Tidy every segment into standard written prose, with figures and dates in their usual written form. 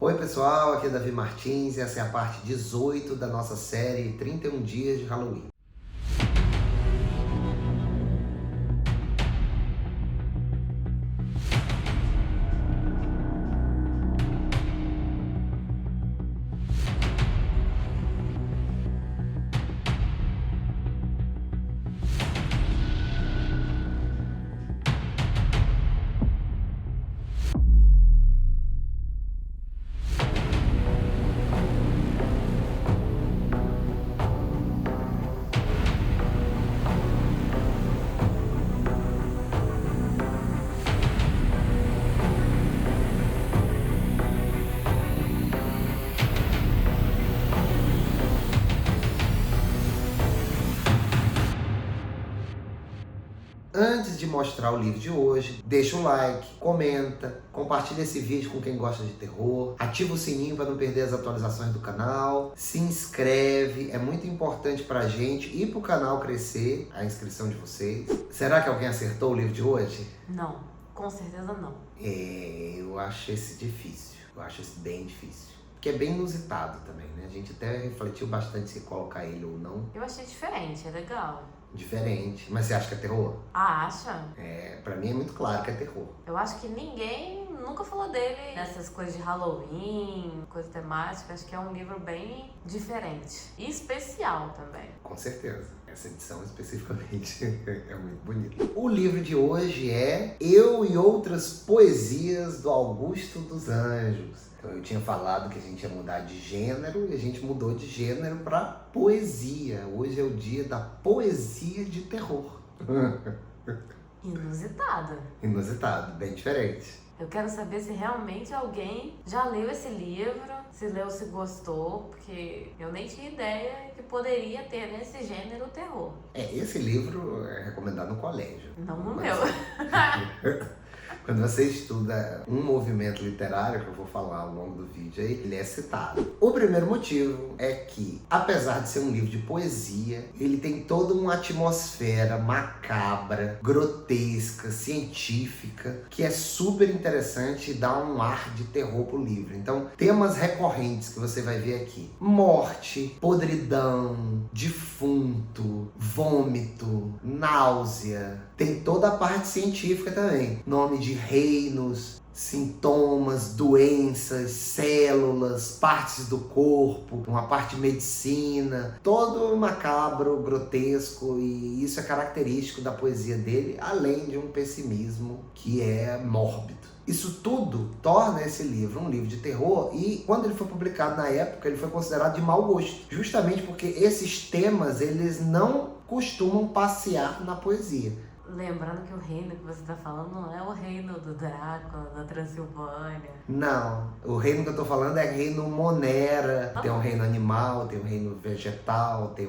Oi pessoal, aqui é Davi Martins e essa é a parte 18 da nossa série 31 Dias de Halloween. Antes de mostrar o livro de hoje, deixa um like, comenta, compartilha esse vídeo com quem gosta de terror, ativa o sininho para não perder as atualizações do canal, se inscreve, é muito importante pra gente e pro canal crescer, a inscrição de vocês. Será que alguém acertou o livro de hoje? Não, com certeza não. Eu acho esse difícil, eu acho esse bem difícil. Porque é bem inusitado também, né? A gente até refletiu bastante se colocar ele ou não. Eu achei diferente, é legal. Diferente. Mas você acha que é terror? Ah, acha? Pra mim é muito claro que é terror. Eu acho que ninguém nunca falou dele nessas coisas de Halloween, coisa temática. Acho que é um livro bem diferente. E especial também. Com certeza. Essa edição especificamente é muito bonita. O livro de hoje é Eu e Outras Poesias do Augusto dos Anjos. Então eu tinha falado que a gente ia mudar de gênero e a gente mudou de gênero para poesia. Hoje é o dia da poesia de terror. Inusitada. Inusitado, bem diferente. Eu quero saber se realmente alguém já leu esse livro, se leu, se gostou, porque eu nem tinha ideia que poderia ter nesse gênero terror. Esse livro é recomendado no colégio. Não no Mas, meu. Quando você estuda um movimento literário, que eu vou falar ao longo do vídeo aí, ele é citado. O primeiro motivo é que, apesar de ser um livro de poesia, ele tem toda uma atmosfera macabra, grotesca, científica, que é super interessante e dá um ar de terror pro livro. Então, temas recorrentes que você vai ver aqui: morte, podridão, defunto, vômito, náusea. Tem toda a parte científica também. Nome de reinos, sintomas, doenças, células, partes do corpo, uma parte de medicina, todo macabro, grotesco, e isso é característico da poesia dele, além de um pessimismo que é mórbido. Isso tudo torna esse livro um livro de terror, e quando ele foi publicado na época, ele foi considerado de mau gosto, justamente porque esses temas, eles não costumam passear na poesia. Lembrando que o reino que você tá falando não é o reino do Drácula, da Transilvânia. Não, o reino que eu tô falando é reino Monera. Tem um reino animal, tem um reino vegetal, tem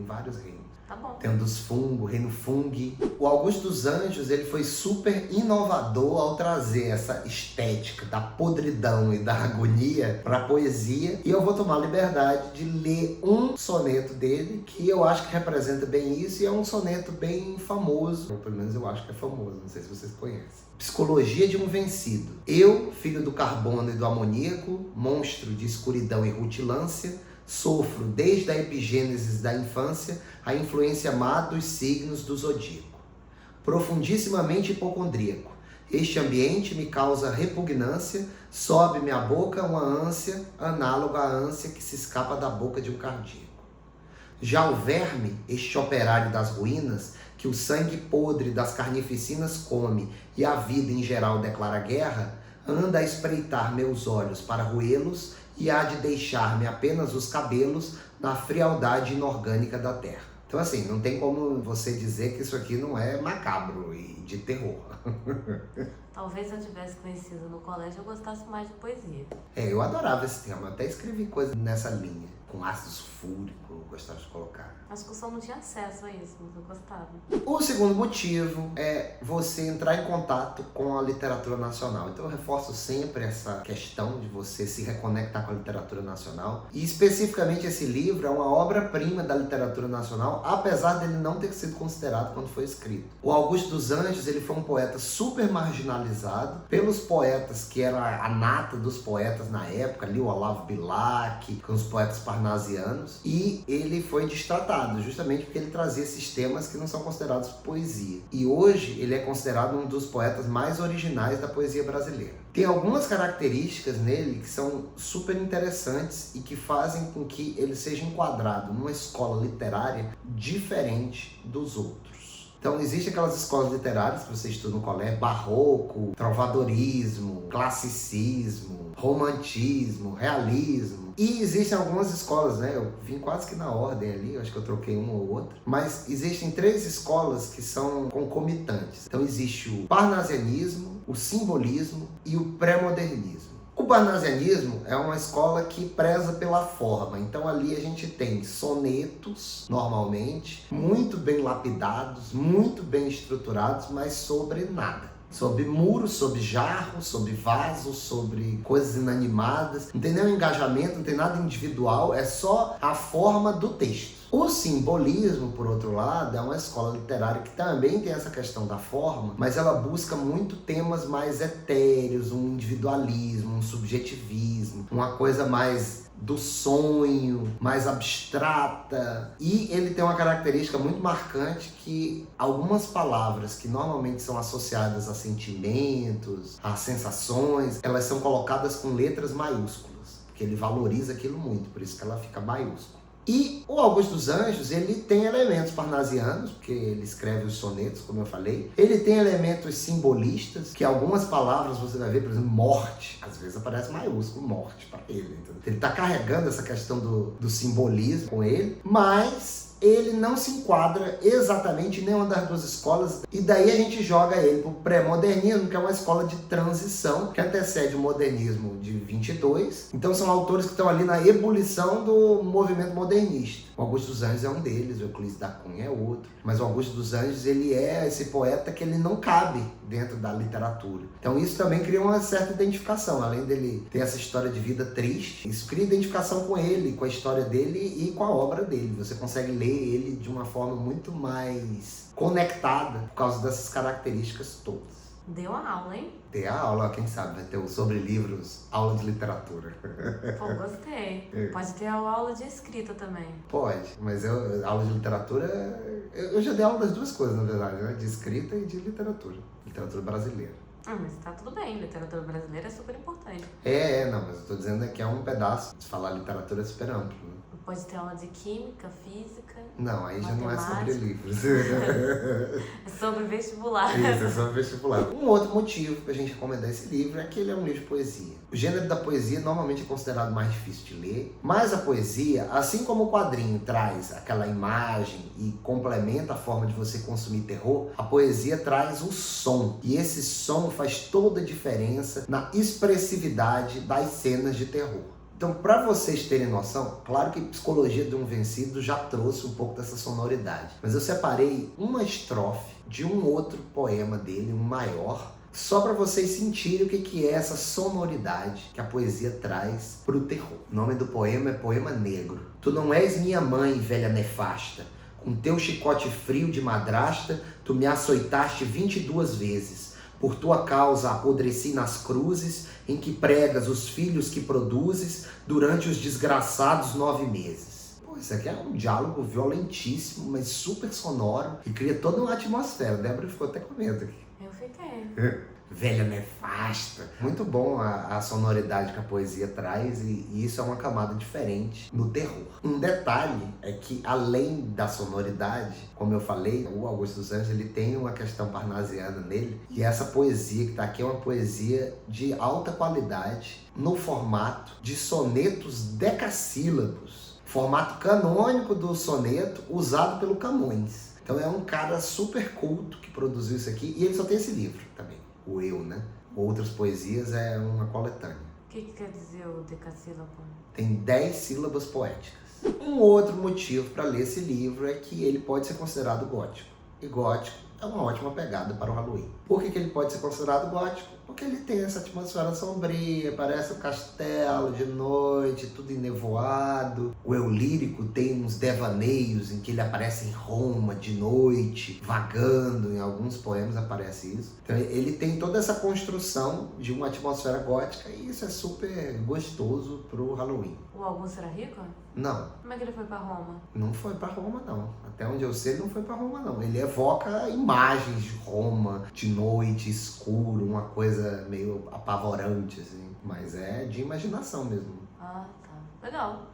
vários reinos. Tá bom. Tem um dos fungos, reino fungi. O Augusto dos Anjos, ele foi super inovador ao trazer essa estética da podridão e da agonia para a poesia. E eu vou tomar a liberdade de ler um soneto dele, que eu acho que representa bem isso, e é um soneto bem famoso. Ou pelo menos eu acho que é famoso, não sei se vocês conhecem. Psicologia de um vencido. Eu, filho do carbono e do amoníaco, monstro de escuridão e rutilância, sofro desde a epigênese da infância a influência má dos signos do zodíaco. Profundissimamente hipocondríaco, este ambiente me causa repugnância, sobe-me à boca uma ânsia análoga à ânsia que se escapa da boca de um cardíaco. Já o verme, este operário das ruínas, que o sangue podre das carnificinas come e a vida em geral declara guerra, anda a espreitar meus olhos para roê-los e há de deixar-me apenas os cabelos na frialdade inorgânica da terra. Então assim, não tem como você dizer que isso aqui não é macabro e de terror. Talvez se eu tivesse conhecido no colégio eu gostasse mais de poesia. Eu adorava esse tema, até escrevi coisa nessa linha. com ácido sulfúrico, eu gostava de colocar. Acho que o som não tinha acesso a isso, mas eu gostava. O segundo motivo é você entrar em contato com a literatura nacional. Então eu reforço sempre essa questão de você se reconectar com a literatura nacional. E especificamente esse livro é uma obra-prima da literatura nacional, apesar dele não ter sido considerado quando foi escrito. O Augusto dos Anjos, ele foi um poeta super marginalizado pelos poetas que eram a nata dos poetas na época, ali o Olavo Bilac, com os poetas parnasianos, e ele foi destratado justamente porque ele trazia esses temas que não são considerados poesia. E hoje ele é considerado um dos poetas mais originais da poesia brasileira. Tem algumas características nele que são super interessantes e que fazem com que ele seja enquadrado numa escola literária diferente dos outros. Então, existem aquelas escolas literárias que você estuda no colégio: barroco, trovadorismo, classicismo, romantismo, realismo. E existem algumas escolas, né? Eu vim quase que na ordem ali, acho que eu troquei uma ou outra. Mas existem 3 escolas que são concomitantes. Então existe o parnasianismo, o simbolismo e o pré-modernismo. O parnasianismo é uma escola que preza pela forma. Então ali a gente tem sonetos, normalmente, muito bem lapidados, muito bem estruturados, mas sobre nada. Sobre muros, sobre jarros, sobre vasos, sobre coisas inanimadas. Não tem nenhum engajamento, não tem nada individual, é só a forma do texto. O simbolismo, por outro lado, é uma escola literária que também tem essa questão da forma, mas ela busca muito temas mais etéreos, um individualismo, um subjetivismo, uma coisa mais do sonho, mais abstrata. E ele tem uma característica muito marcante, que algumas palavras que normalmente são associadas a sentimentos, a sensações, elas são colocadas com letras maiúsculas, porque ele valoriza aquilo muito, por isso que ela fica maiúscula. E o Augusto dos Anjos, ele tem elementos parnasianos, porque ele escreve os sonetos, como eu falei. Ele tem elementos simbolistas, que algumas palavras você vai ver, por exemplo, morte. Às vezes aparece maiúsculo, morte, para ele. Entendeu? Ele está carregando essa questão do simbolismo com ele, mas ele não se enquadra exatamente em nenhuma das 2 escolas, e daí a gente joga ele para o pré-modernismo, que é uma escola de transição, que antecede o modernismo de 22. Então são autores que estão ali na ebulição do movimento modernista. O Augusto dos Anjos é um deles, o Euclides da Cunha é outro. Mas o Augusto dos Anjos, ele é esse poeta que ele não cabe dentro da literatura. Então isso também cria uma certa identificação. Além dele ter essa história de vida triste, isso cria identificação com ele, com a história dele e com a obra dele. Você consegue ler ele de uma forma muito mais conectada por causa dessas características todas. Deu a aula, hein? Ter a aula, quem sabe, vai ter o sobre livros, aula de literatura. Pô, gostei. Pode ter aula de escrita também. Pode, mas aula de literatura, eu já dei aula das 2 coisas, na verdade, né? De escrita e de literatura brasileira. Mas tá tudo bem, literatura brasileira é super importante. Não, mas eu tô dizendo que é um pedaço. De falar literatura é super amplo, né? Pode ter aula de química, física. Não, aí já não é sobre livros. É sobre vestibular. Isso, é sobre vestibular. Um outro motivo pra gente recomendar esse livro é que ele é um livro de poesia. O gênero da poesia normalmente é considerado mais difícil de ler, mas a poesia, assim como o quadrinho traz aquela imagem e complementa a forma de você consumir terror, a poesia traz o som. E esse som faz toda a diferença na expressividade das cenas de terror. Então, para vocês terem noção, claro que Psicologia de um Vencido já trouxe um pouco dessa sonoridade, mas eu separei uma estrofe de um outro poema dele, um maior, só para vocês sentirem o que é essa sonoridade que a poesia traz para o terror. O nome do poema é Poema Negro. Tu não és minha mãe, velha nefasta, com teu chicote frio de madrasta, tu me açoitaste 22 vezes. Por tua causa apodreci nas cruzes, em que pregas os filhos que produzes durante os desgraçados 9 meses. Pô, isso aqui é um diálogo violentíssimo, mas super sonoro, que cria toda uma atmosfera. Débora ficou até com medo aqui. Eu fiquei. Velha nefasta. Muito bom a sonoridade que a poesia traz, e isso é uma camada diferente no terror. Um detalhe é que, além da sonoridade, como eu falei, o Augusto dos Anjos, ele tem uma questão parnasiana nele, e essa poesia que está aqui é uma poesia de alta qualidade, no formato de sonetos decassílabos, formato canônico do soneto usado pelo Camões. Então é um cara super culto que produziu isso aqui, e ele só tem esse livro também. O Eu, né? Outras Poesias é uma coletânea. que quer dizer o decassílabo? Tem 10 sílabas poéticas. Um outro motivo para ler esse livro é que ele pode ser considerado gótico. E gótico é uma ótima pegada para o Halloween. Por que ele pode ser considerado gótico? Porque ele tem essa atmosfera sombria, parece um castelo de noite, tudo enevoado. O eu lírico tem uns devaneios em que ele aparece em Roma de noite, vagando, em alguns poemas aparece isso. Então ele tem toda essa construção de uma atmosfera gótica e isso é super gostoso pro Halloween. O Augusto era rico? Não. Como é que ele foi pra Roma? Não foi para Roma, não. Até onde eu sei, ele não foi para Roma, não. Ele evoca imagens de Roma, de noite, escuro, uma coisa meio apavorante, assim. Mas é de imaginação mesmo. Ah, tá. Legal.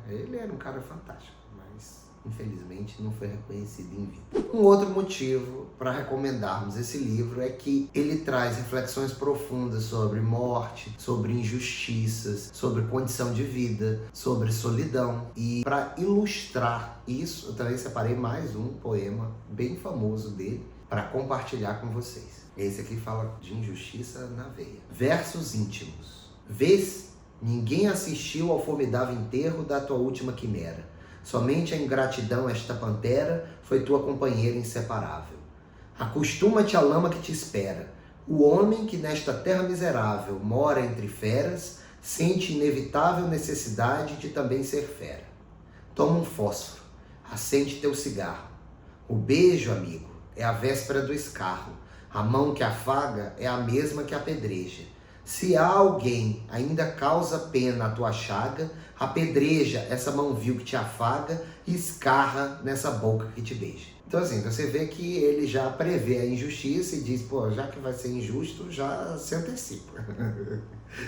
Ele era um cara fantástico, mas infelizmente não foi reconhecido em vida. Um outro motivo para recomendarmos esse livro é que ele traz reflexões profundas sobre morte, sobre injustiças, sobre condição de vida, sobre solidão. E para ilustrar isso, eu também separei mais um poema bem famoso dele para compartilhar com vocês. Esse aqui fala de injustiça na veia. Versos íntimos. Vês, ninguém assistiu ao formidável enterro da tua última quimera. Somente a ingratidão, esta pantera, foi tua companheira inseparável. Acostuma-te à lama que te espera. O homem que nesta terra miserável mora entre feras, sente inevitável necessidade de também ser fera. Toma um fósforo, acende teu cigarro. O beijo, amigo, é a véspera do escarro. A mão que afaga é a mesma que apedreja. Se há alguém ainda causa pena a tua chaga, apedreja essa mão vil que te afaga e escarra nessa boca que te beija. Então assim, você vê que ele já prevê a injustiça e diz, pô, já que vai ser injusto, já se antecipa.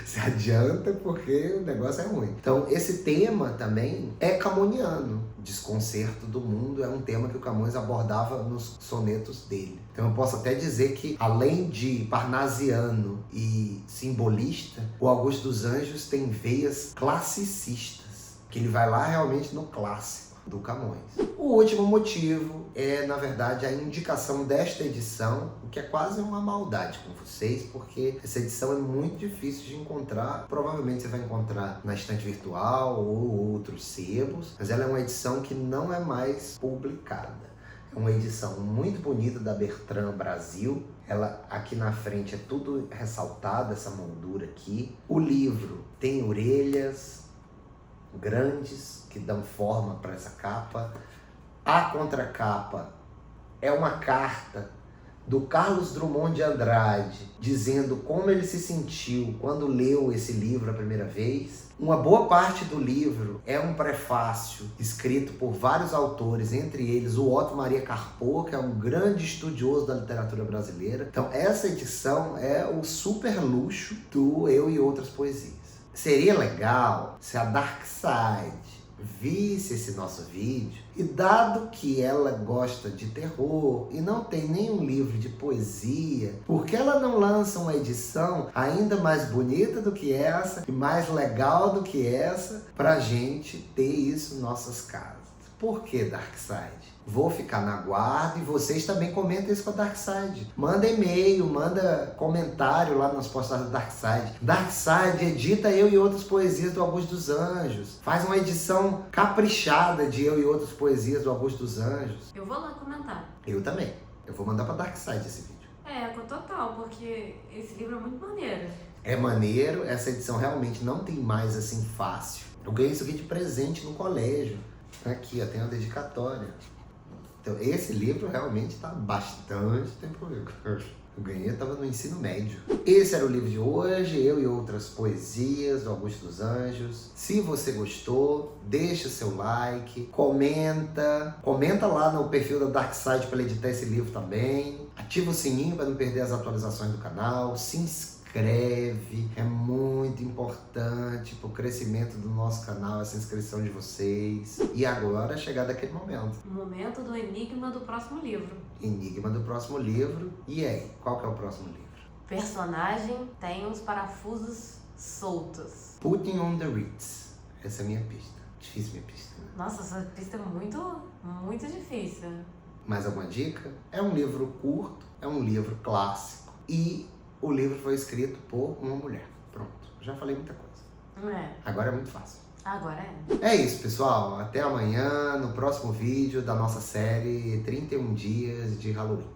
Se adianta porque o negócio é ruim. Então esse tema também é camoniano. Desconcerto do mundo é um tema que o Camões abordava nos sonetos dele. Então eu posso até dizer que, além de parnasiano e simbolista, o Augusto dos Anjos tem veias classicistas, que ele vai lá realmente no clássico do Camões. O último motivo é, na verdade, a indicação desta edição, o que é quase uma maldade com vocês, porque essa edição é muito difícil de encontrar. Provavelmente você vai encontrar na estante virtual ou outros sebos, mas ela é uma edição que não é mais publicada. É uma edição muito bonita da Bertrand Brasil. Ela aqui na frente é tudo ressaltado, essa moldura aqui. O livro tem orelhas grandes que dão forma para essa capa. A contracapa é uma carta do Carlos Drummond de Andrade, dizendo como ele se sentiu quando leu esse livro a primeira vez. Uma boa parte do livro é um prefácio escrito por vários autores, entre eles o Otto Maria Carpo, que é um grande estudioso da literatura brasileira. Então essa edição é o super luxo do Eu e Outras Poesias. Seria legal se a Dark Side visse esse nosso vídeo e, dado que ela gosta de terror e não tem nenhum livro de poesia, por que ela não lança uma edição ainda mais bonita do que essa e mais legal do que essa pra gente ter isso em nossas casas? Por que Darkside? Vou ficar na guarda e vocês também comentem isso com a Darkside. Manda e-mail, manda comentário lá nas postagens da Darkside. Darkside edita Eu e Outras Poesias do Augusto dos Anjos. Faz uma edição caprichada de Eu e Outras Poesias do Augusto dos Anjos. Eu vou lá comentar. Eu também. Eu vou mandar pra Darkside esse vídeo. Com total, porque esse livro é muito maneiro. É maneiro, essa edição realmente não tem mais assim fácil. Eu ganhei isso aqui de presente no colégio. Aqui, ó, tem uma dedicatória. Então, esse livro realmente está bastante tempo comigo. Eu ganhei, eu estava no ensino médio. Esse era o livro de hoje, Eu e Outras Poesias, do Augusto dos Anjos. Se você gostou, deixa seu like, comenta lá no perfil da Darkside para editar esse livro também. Ativa o sininho para não perder as atualizações do canal. Se inscreve, é muito importante para o crescimento do nosso canal, essa inscrição de vocês. E agora é chegado aquele momento. O momento do enigma do próximo livro. Enigma do próximo livro. E aí, qual que é o próximo livro? Personagem tem os parafusos soltos. Putting on the Ritz. Essa é a minha pista. Difícil minha pista, né? Nossa, essa pista é muito difícil. Mais alguma dica? É um livro curto, é um livro clássico e o livro foi escrito por uma mulher. Pronto, já já falei muita coisa. É, Agora é muito fácil. agora é. É isso, pessoal. Até amanhã, no próximo vídeo da nossa série 31 Dias de Halloween.